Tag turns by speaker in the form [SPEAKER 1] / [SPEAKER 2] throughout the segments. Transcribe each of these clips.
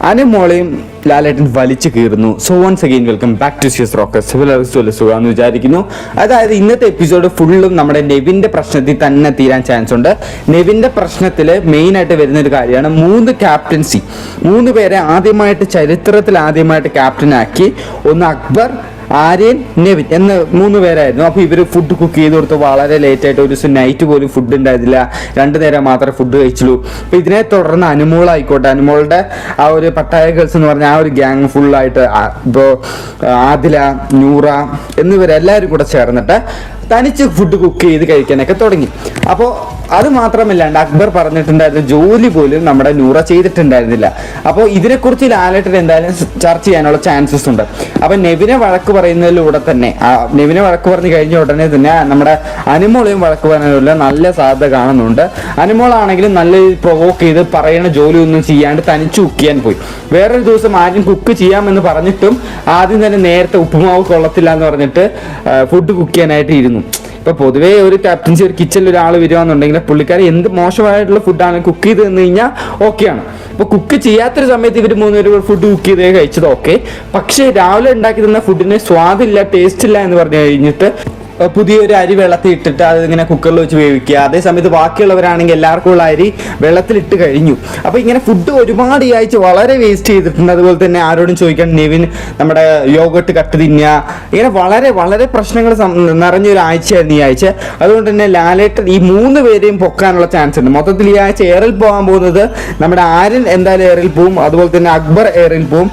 [SPEAKER 1] അനുമോളെയും ലാലേട്ടൻ വലിച്ചു കീറുന്നു. So once again welcome back to സിയസ് റോക്കസ്. സുഖമാണെന്ന് വിചാരിക്കുന്നു. അതായത് ഇന്നത്തെ എപ്പിസോഡ് ഫുള്ളും നമ്മുടെ നെവിന്റെ പ്രശ്നത്തിൽ തന്നെ തീരാൻ ചാൻസ് ഉണ്ട്. നെവിന്റെ പ്രശ്നത്തിൽ മെയിനായിട്ട് വരുന്ന ഒരു കാര്യമാണ് 3 ക്യാപ്റ്റൻസി. 3 പേരെ ചരിത്രത്തിൽ ആദ്യമായിട്ട് ക്യാപ്റ്റനാക്കി. ഒന്ന് അക്ബർ, ആര്യൻ, നെവിൻ എന്ന 3 പേരായിരുന്നു. അപ്പോൾ ഇവർ ഫുഡ് കുക്ക് ചെയ്ത് കൊടുത്ത് വളരെ ലേറ്റായിട്ട് ഒരു ദിവസം നൈറ്റ് പോലും ഫുഡ് ഉണ്ടായിരുന്നില്ല. 2 നേരം മാത്രമേ ഫുഡ് കഴിച്ചുള്ളൂ. അപ്പോൾ ഇതിനെ തുടർന്ന് അനുമോളായിക്കോട്ടെ, അനുമോളുടെ ആ ഒരു പട്ടായ ഗേൾസ് എന്ന് പറഞ്ഞാൽ ആ ഒരു ഗ്യാങ് ഫുള്ളായിട്ട് ഇപ്പോൾ ആദില, നൂറ എന്നിവരെല്ലാവരും കൂടെ ചേർന്നിട്ട് തനിച്ച് ഫുഡ് കുക്ക് ചെയ്ത് കഴിക്കാനൊക്കെ തുടങ്ങി. അപ്പോൾ അത് മാത്രമല്ലാണ്ട് അക്ബർ പറഞ്ഞിട്ടുണ്ടായിരുന്ന ജോലി പോലും നമ്മുടെ നൂറ ചെയ്തിട്ടുണ്ടായിരുന്നില്ല. അപ്പോൾ ഇതിനെക്കുറിച്ച് ലാലേട്ടൻ എന്തായാലും ചർച്ച ചെയ്യാനുള്ള ചാൻസസ് ഉണ്ട്. അപ്പോൾ നെവിനെ വഴക്ക് പറയുന്നതിലൂടെ തന്നെ നെവിനെ വഴക്ക് പറഞ്ഞു കഴിഞ്ഞ ഉടനെ തന്നെ നമ്മുടെ അനുമോളെയും വഴക്ക് പറയാനുള്ള നല്ല സാധ്യത കാണുന്നുണ്ട്. അനുമോളാണെങ്കിലും നല്ല പ്രൊവോക്ക് ചെയ്ത് പറയുന്ന ജോലി ഒന്നും ചെയ്യാണ്ട് തനിച്ച് കുക്ക് ചെയ്യാൻ പോയി. വേറൊരു ദിവസം ആരും കുക്ക് ചെയ്യാമെന്ന് പറഞ്ഞിട്ടും ആദ്യം തന്നെ നേരത്തെ ഉപ്പുമാവ് കൊള്ളത്തില്ല എന്ന് പറഞ്ഞിട്ട് ഫുഡ് കുക്ക് ചെയ്യാനായിട്ട് ഇരുന്നു. ഇപ്പൊ പൊതുവേ ഒരു ക്യാപ്റ്റൻസി ഒരു കിച്ചണിൽ ഒരാൾ വരുവാന്നുണ്ടെങ്കിൽ പുള്ളിക്കാരി എന്ത് മോശമായിട്ടുള്ള ഫുഡാണ് കുക്ക് ചെയ്ത് തന്നു കഴിഞ്ഞാൽ ഓക്കെയാണ്. ഇപ്പൊ കുക്ക് ചെയ്യാത്തൊരു സമയത്ത് ഇവർ 3 പേര് ഫുഡ് കുക്ക് ചെയ്ത് കഴിച്ചത് ഓക്കെ. പക്ഷേ രാവിലെ ഉണ്ടാക്കി തന്ന ഫുഡിന് സ്വാദില്ല, ടേസ്റ്റ് ഇല്ല എന്ന് പറഞ്ഞു കഴിഞ്ഞിട്ട് പുതിയൊരു അരി വെള്ളത്തിൽ ഇട്ടിട്ട് അതിങ്ങനെ കുക്കറിൽ വെച്ച് വേവിക്കുക. അതേസമയത്ത് ബാക്കിയുള്ളവരാണെങ്കിൽ എല്ലാവർക്കും ഉള്ള അരി വെള്ളത്തിലിട്ട് കഴിഞ്ഞു. അപ്പോൾ ഇങ്ങനെ ഫുഡ് ഒരുപാട് ഈ ആഴ്ച വളരെ വേസ്റ്റ് ചെയ്തിട്ടുണ്ട്. അതുപോലെ തന്നെ ആരോടും ചോദിക്കാൻ നെവിൻ നമ്മുടെ യോഗട്ട് കട്ട് തിന്നുക, ഇങ്ങനെ വളരെ വളരെ പ്രശ്നങ്ങൾ നിറഞ്ഞൊരു ആഴ്ചയായിരുന്നു ഈ ആഴ്ച. അതുകൊണ്ട് തന്നെ ലാലേട്ടൻ ഈ 3 പേരെയും പൊക്കാനുള്ള ചാൻസ് ഉണ്ട്. മൊത്തത്തിൽ ഈ ആഴ്ച എയറിൽ പോകാൻ പോകുന്നത് നമ്മുടെ ആര്യൻ എന്തായാലും എയറിൽ പോവും, അതുപോലെ തന്നെ അക്ബർ എയറിൽ പോവും.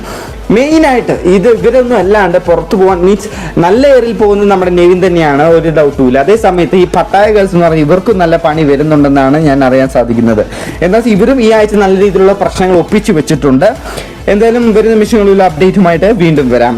[SPEAKER 1] മെയിനായിട്ട് ഇവരൊന്നും അല്ലാണ്ട് പുറത്തു പോകാൻ മീൻസ് നല്ല എയറിൽ പോകുന്നത് നമ്മുടെ നെവിൻ തന്നെയാണ്, ഒരു ഡൗട്ടും ഇല്ല. അതേ സമയത്ത് ഈ പട്ടായ ഗേൾസ് എന്ന് പറഞ്ഞാൽ ഇവർക്കും നല്ല പണി വരുന്നുണ്ടെന്നാണ് ഞാൻ അറിയാൻ സാധിക്കുന്നത്. എന്നാൽ ഇവരും ഈ ആഴ്ച നല്ല രീതിയിലുള്ള പ്രശ്നങ്ങൾ ഒപ്പിച്ചു വെച്ചിട്ടുണ്ട്. എന്തായാലും വരുന്ന നിമിഷങ്ങളിലുള്ള അപ്ഡേറ്റുമായിട്ട് വീണ്ടും വരാം.